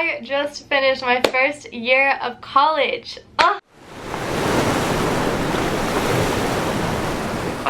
I just finished my first year of college. I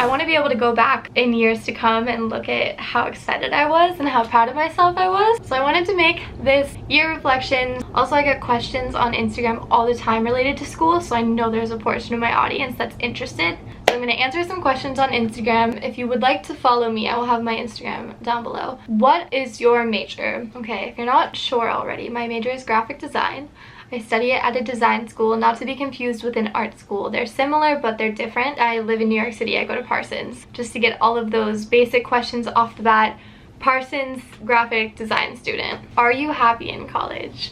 want to be able to go back in years to come and look at how excited I was and how proud of myself I was. So I wanted to make this year reflection. Also, I get questions on Instagram all the time related to school, so I know there's a portion of my audience that's interested. So I'm going to answer some questions on Instagram. If you would like to follow me, I will have my Instagram down below. What is your major? Okay, if you're not sure already, my major is graphic design. I study it at a design school, not to be confused with an art school. They're similar, but they're different. I live in New York City. I go to Parsons. Just to get all of those basic questions off the bat, Parsons graphic design student. Are you happy in college?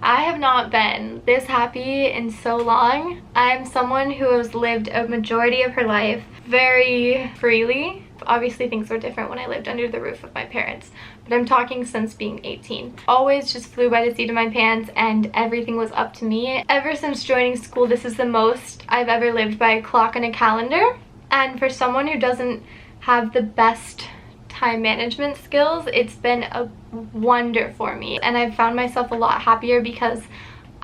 I have not been this happy in so long. I'm someone who has lived a majority of her life very freely. Obviously things were different when I lived under the roof of my parents, but I'm talking since being 18. Always just flew by the seat of my pants and everything was up to me. Ever since joining school, this is the most I've ever lived by a clock and a calendar. And for someone who doesn't have the best time management skills, it's been a wonder for me. And I've found myself a lot happier because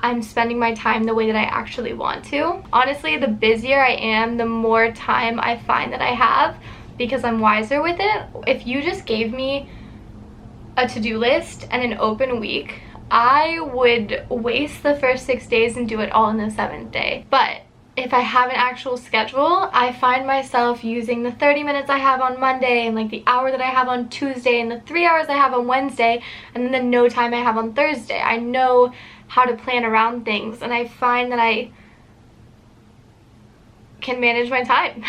I'm spending my time the way that I actually want to. Honestly, the busier I am, the more time I find that I have, because I'm wiser with it. If you just gave me a to-do list and an open week, I would waste the first 6 days and do it all in the 7th day. But if I have an actual schedule, I find myself using the 30 minutes I have on Monday and like the hour that I have on Tuesday and the 3 hours I have on Wednesday and then the no time I have on Thursday. I know how to plan around things and I find that I can manage my time.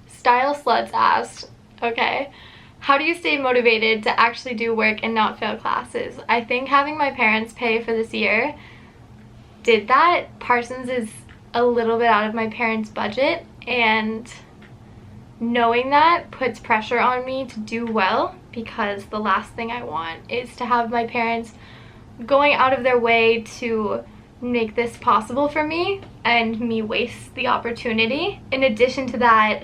Style Sluts asked, okay, how do you stay motivated to actually do work and not fail classes? I think having my parents pay for this year did that. Parsons is a little bit out of my parents' budget, and knowing that puts pressure on me to do well, because the last thing I want is to have my parents going out of their way to make this possible for me and me waste the opportunity. In addition to that,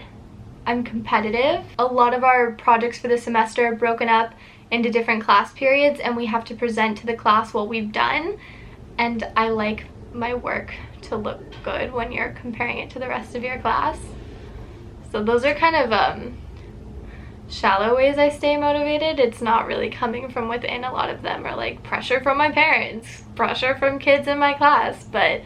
I'm competitive. A lot of our projects for the semester are broken up into different class periods and we have to present to the class what we've done, and I like my work to look good when you're comparing it to the rest of your class. So those are kind of shallow ways I stay motivated. It's not really coming from within. A lot of them are like pressure from my parents, pressure from kids in my class, but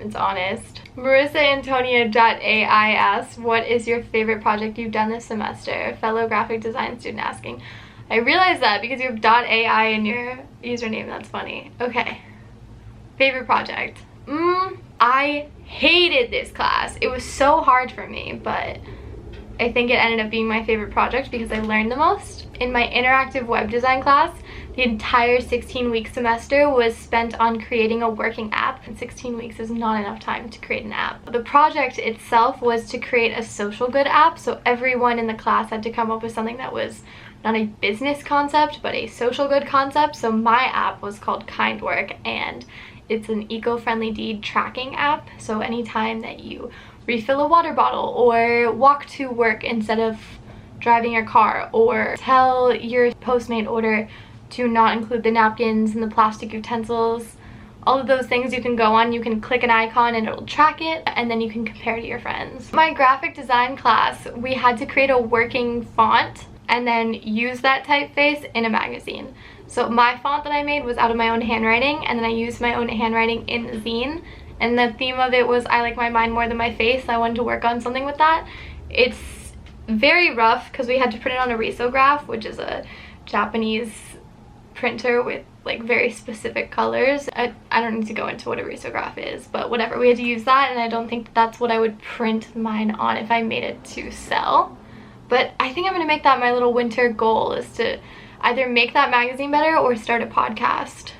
it's honest. MarissaAntonia.ai asks, what is your favorite project you've done this semester? Fellow graphic design student asking. I realize that because you have .ai in your username. That's funny. Okay. Favorite project. I hated this class. It was so hard for me, but I think it ended up being my favorite project because I learned the most. In my interactive web design class, the entire 16-week semester was spent on creating a working app, and 16 weeks is not enough time to create an app. The project itself was to create a social good app, so everyone in the class had to come up with something that was not a business concept, but a social good concept. So my app was called Kind Work, and it's an eco-friendly deed tracking app. So anytime that you refill a water bottle or walk to work instead of driving your car, or tell your Postmate order to not include the napkins and the plastic utensils, all of those things you can go on, you can click an icon and it'll track it, and then you can compare to your friends. My graphic design class, we had to create a working font and then use that typeface in a magazine. So my font that I made was out of my own handwriting, and then I used my own handwriting in the zine, and the theme of it was I like my mind more than my face. I wanted to work on something with that. It's very rough because we had to print it on a risograph, which is a Japanese printer with like very specific colors. I don't need to go into what a risograph is, but whatever, we had to use that, and I don't think that's what I would print mine on if I made it to sell. But I think I'm gonna make that my little winter goal, is to either make that magazine better or start a podcast.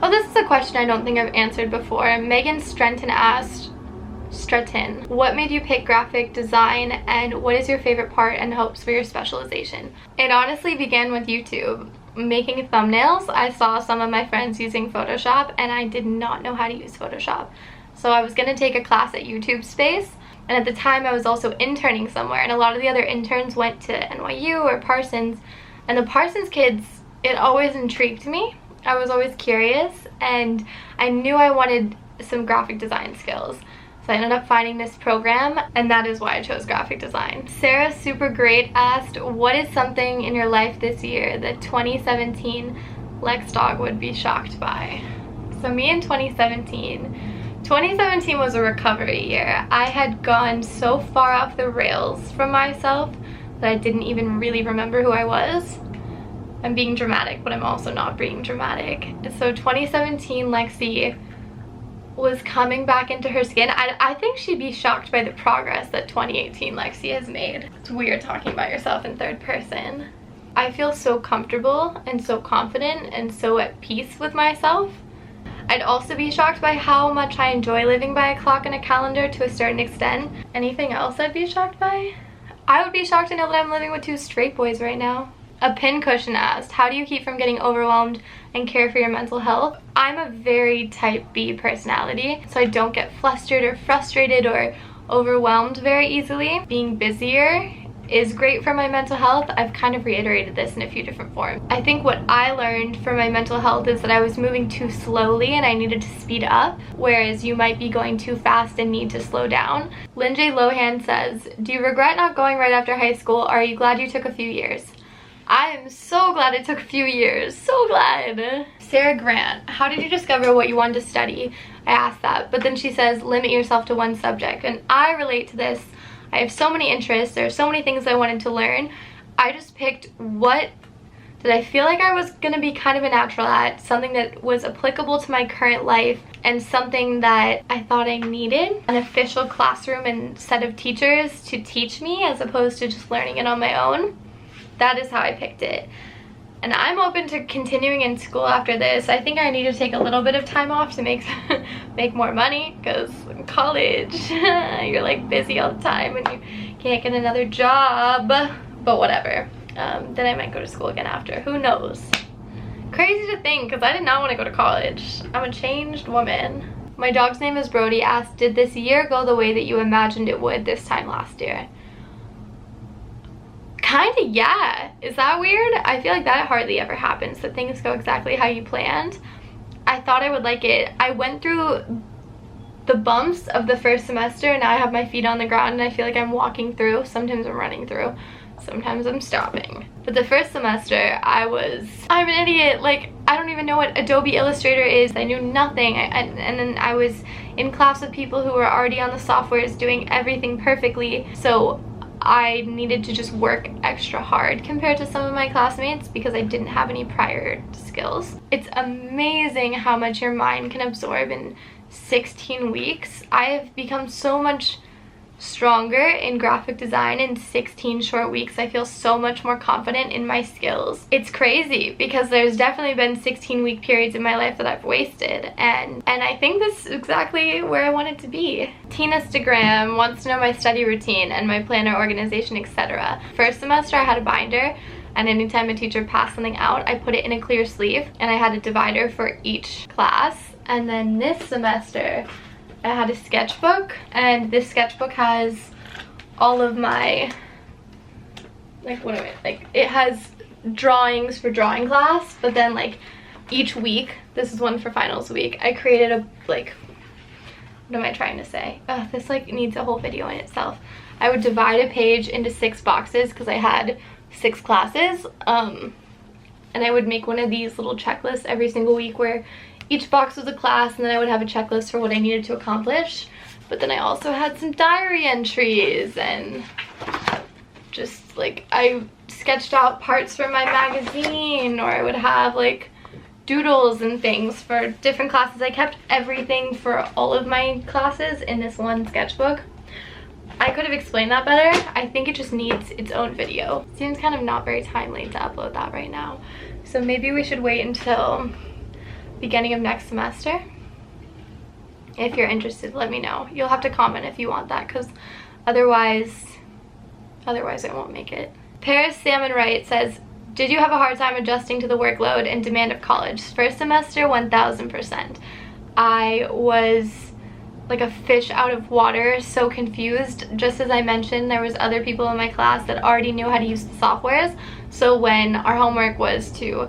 Oh, this is a question I don't think I've answered before. Megan Stretton asked, what made you pick graphic design, and what is your favorite part and hopes for your specialization? It honestly began with YouTube. Making thumbnails, I saw some of my friends using Photoshop and I did not know how to use Photoshop. So I was gonna take a class at YouTube Space, and at the time I was also interning somewhere, and a lot of the other interns went to NYU or Parsons, and the Parsons kids, it always intrigued me. I was always curious and I knew I wanted some graphic design skills. So I ended up finding this program, and that is why I chose graphic design. Sarah Super Great asked, what is something in your life this year that 2017 Lex Dog would be shocked by? So me in 2017 was a recovery year. I had gone so far off the rails from myself that I didn't even really remember who I was. I'm being dramatic, but I'm also not being dramatic. So 2017 Lexie was coming back into her skin. I think she'd be shocked by the progress that 2018 Lexie has made. It's weird talking about yourself in third person. I feel so comfortable and so confident and so at peace with myself. I'd also be shocked by how much I enjoy living by a clock and a calendar to a certain extent. Anything else I'd be shocked by? I would be shocked to know that I'm living with 2 straight boys right now. A pincushion asked, how do you keep from getting overwhelmed and care for your mental health? I'm a very type B personality, so I don't get flustered or frustrated or overwhelmed very easily. Being busier is great for my mental health. I've kind of reiterated this in a few different forms. I think what I learned for my mental health is that I was moving too slowly and I needed to speed up, whereas you might be going too fast and need to slow down. Lindsay Lohan says, do you regret not going right after high school, or are you glad you took a few years? I am so glad it took a few years, so glad. Sarah Grant, how did you discover what you wanted to study? I asked that, but then she says, limit yourself to one subject, and I relate to this. I have so many interests, there are so many things I wanted to learn. I just picked what did I feel like I was gonna be kind of a natural at, something that was applicable to my current life, and something that I thought I needed. An official classroom and set of teachers to teach me as opposed to just learning it on my own. That is how I picked it. And I'm open to continuing in school after this. I think I need to take a little bit of time off to make more money, because in college you're like busy all the time and you can't get another job. But whatever. Then I might go to school again after. Who knows? Crazy to think, because I did not want to go to college. I'm a changed woman. My dog's name is Brody asked, did this year go the way that you imagined it would this time last year? Kinda, yeah. Is that weird? I feel like that hardly ever happens, that things go exactly how you planned. I thought I would like it. I went through the bumps of the first semester, and now I have my feet on the ground and I feel like I'm walking through. Sometimes I'm running through. Sometimes I'm stopping. But the first semester, I'm an idiot. Like, I don't even know what Adobe Illustrator is. I knew nothing. And then I was in class with people who were already on the softwares doing everything perfectly. So I needed to just work extra hard compared to some of my classmates because I didn't have any prior skills. It's amazing how much your mind can absorb in 16 weeks. I have become so much stronger in graphic design in 16 short weeks. I feel so much more confident in my skills. It's crazy because there's definitely been 16-week periods in my life that I've wasted, and I think this is exactly where I want it to be. Tina Stagram wants to know my study routine and my planner organization, etc. First semester I had a binder, and anytime a teacher passed something out, I put it in a clear sleeve, and I had a divider for each class. And then this semester I had a sketchbook, and this sketchbook has all of my, it has drawings for drawing class, but then like each week, this is one for finals week, I created a, what am I trying to say? This like needs a whole video in itself. I would divide a page into 6 boxes because I had 6 classes, and I would make one of these little checklists every single week where each box was a class, and then I would have a checklist for what I needed to accomplish. But then I also had some diary entries, and just like I sketched out parts for my magazine, or I would have like doodles and things for different classes. I kept everything for all of my classes in this one sketchbook. I could have explained that better. I think it just needs its own video. Seems kind of not very timely to upload that right now. So maybe we should wait until beginning of next semester. If you're interested, let me know. You'll have to comment if you want that, because otherwise I won't make it. Paris Salmon Wright says, did you have a hard time adjusting to the workload and demand of college? First semester, 1000%. I was like a fish out of water, so confused. Just as I mentioned, there was other people in my class that already knew how to use the softwares, so when our homework was to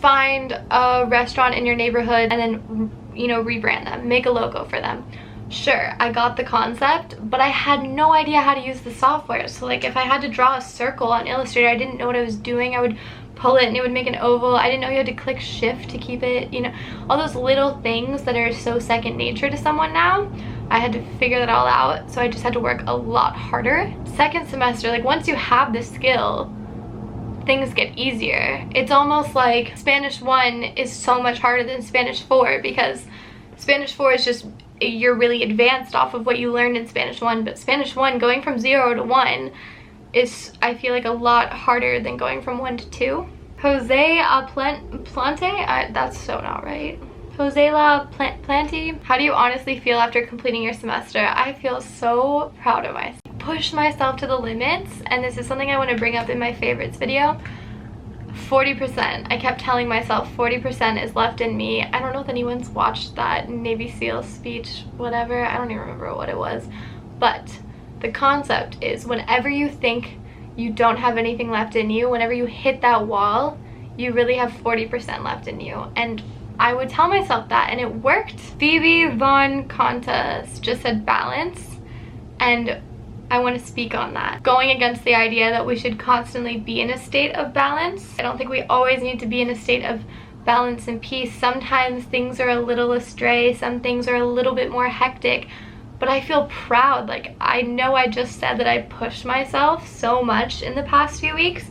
find a restaurant in your neighborhood and then, you know, rebrand them, make a logo for them. Sure, I got the concept, but I had no idea how to use the software. So like if I had to draw a circle on Illustrator, I didn't know what I was doing. I would pull it and it would make an oval. I didn't know you had to click shift to keep it, you know, all those little things that are so second nature to someone now. I had to figure that all out, so I just had to work a lot harder. Second semester, like once you have the skill, things get easier. It's almost like Spanish 1 is so much harder than Spanish 4 because Spanish 4 is just, you're really advanced off of what you learned in Spanish 1, but Spanish 1, going from 0 to 1 is, I feel like, a lot harder than going from 1 to 2. Jose Plante? That's so not right. Jose La Plante? How do you honestly feel after completing your semester? I feel so proud of myself. Push myself to the limits, and this is something I want to bring up in my favorites video. 40%. I kept telling myself 40% is left in me. I don't know if anyone's watched that Navy SEAL speech, whatever. I don't even remember what it was. But the concept is whenever you think you don't have anything left in you, whenever you hit that wall, you really have 40% left in you. And I would tell myself that, and it worked. Phoebe Von Contas just said balance, and I want to speak on that. Going against the idea that we should constantly be in a state of balance. I don't think we always need to be in a state of balance and peace. Sometimes things are a little astray, some things are a little bit more hectic, but I feel proud. Like, I know I just said that I pushed myself so much in the past few weeks,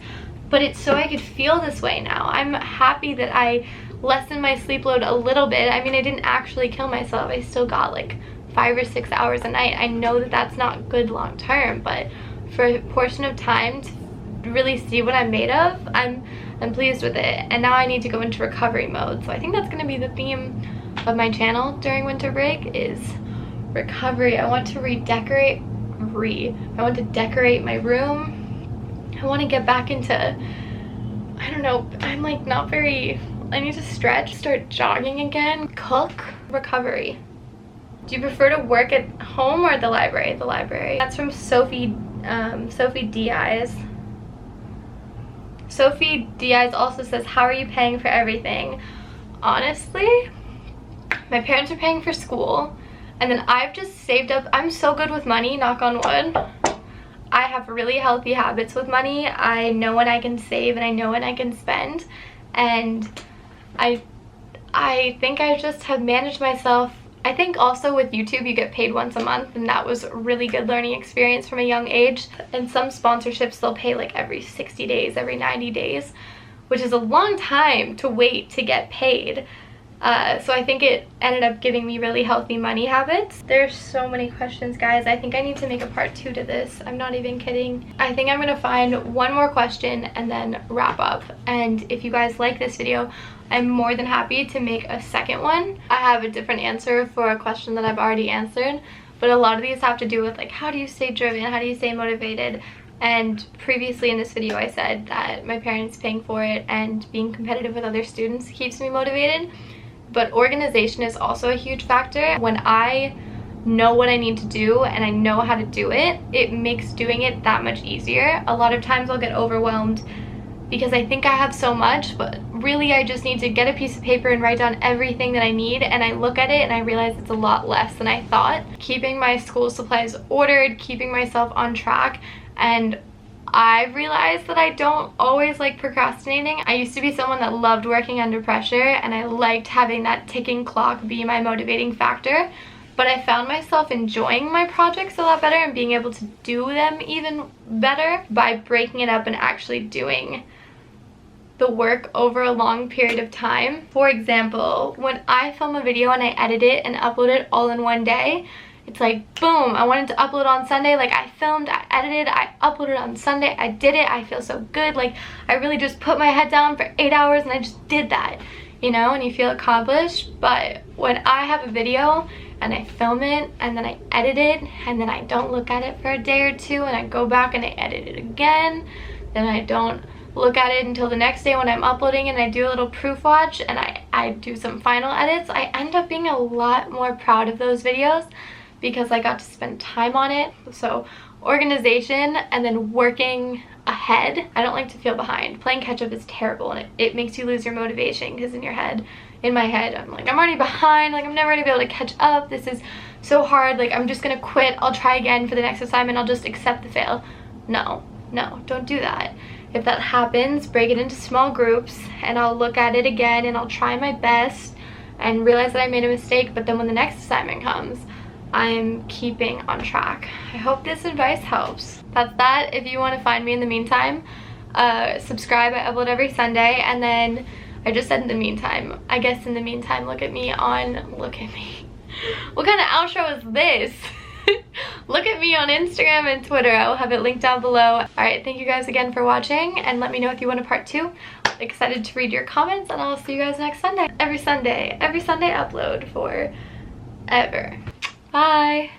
but it's so I could feel this way now. I'm happy that I lessened my sleep load a little bit. I mean, I didn't actually kill myself. I still got like 5 or 6 hours a night. I know that that's not good long term, but for a portion of time to really see what I'm made of, I'm pleased with it. And now I need to go into recovery mode. So I think that's going to be the theme of my channel during winter break is recovery. I want to I want to decorate my room. I want to get back into, I don't know, I'm like not very, I need to stretch, start jogging again, cook, recovery. Do you prefer to work at home or at the library? The library. That's from Sophie Diaz. Sophie Diaz also says, how are you paying for everything? Honestly, my parents are paying for school, and then I've just saved up. I'm so good with money, knock on wood. I have really healthy habits with money. I know when I can save and I know when I can spend, and I think I just have managed myself. I think also with YouTube you get paid once a month, and that was a really good learning experience from a young age. And some sponsorships they'll pay like every 60 days, every 90 days, which is a long time to wait to get paid. So I think it ended up giving me really healthy money habits. There's so many questions, guys. I think I need to make a part 2 to this. I'm not even kidding. I think I'm gonna find one more question and then wrap up. And if you guys like this video, I'm more than happy to make a second one. I have a different answer for a question that I've already answered, but a lot of these have to do with like, how do you stay driven? How do you stay motivated? And previously in this video I said that my parents paying for it and being competitive with other students keeps me motivated. But organization is also a huge factor. When I know what I need to do and I know how to do it, it makes doing it that much easier. A lot of times I'll get overwhelmed because I think I have so much, but really I just need to get a piece of paper and write down everything that I need, and I look at it and I realize it's a lot less than I thought. Keeping my school supplies ordered, keeping myself on track, and I've realized that I don't always like procrastinating. I used to be someone that loved working under pressure, and I liked having that ticking clock be my motivating factor, but I found myself enjoying my projects a lot better and being able to do them even better by breaking it up and actually doing the work over a long period of time. For example, when I film a video and I edit it and upload it all in one day, it's like, boom, I wanted to upload on Sunday. Like, I filmed, I edited, I uploaded on Sunday, I did it, I feel so good. Like, I really just put my head down for 8 hours and I just did that, you know, and you feel accomplished. But when I have a video and I film it and then I edit it and then I don't look at it for a day or two and I go back and I edit it again, then I don't look at it until the next day when I'm uploading and I do a little proof watch and I do some final edits, I end up being a lot more proud of those videos because I got to spend time on it. So organization and then working head, I don't like to feel behind. Playing catch up is terrible, and it makes you lose your motivation, because in my head, I'm like, I'm already behind, like I'm never gonna be able to catch up. This is so hard, like I'm just gonna quit. I'll try again for the next assignment. I'll just accept the fail. No, don't do that. If that happens, break it into small groups, and I'll look at it again, and I'll try my best and realize that I made a mistake, but then when the next assignment comes, I'm keeping on track. I hope this advice helps. That's that. If you want to find me in the meantime, subscribe. I upload every Sunday, and then I just said in the meantime, I guess in the meantime, look at me. What kind of outro is this? Look at me on Instagram and Twitter. I will have it linked down below. Alright, thank you guys again for watching, and let me know if you want a part 2. I'm excited to read your comments, and I'll see you guys next Sunday. Every Sunday upload forever. Bye!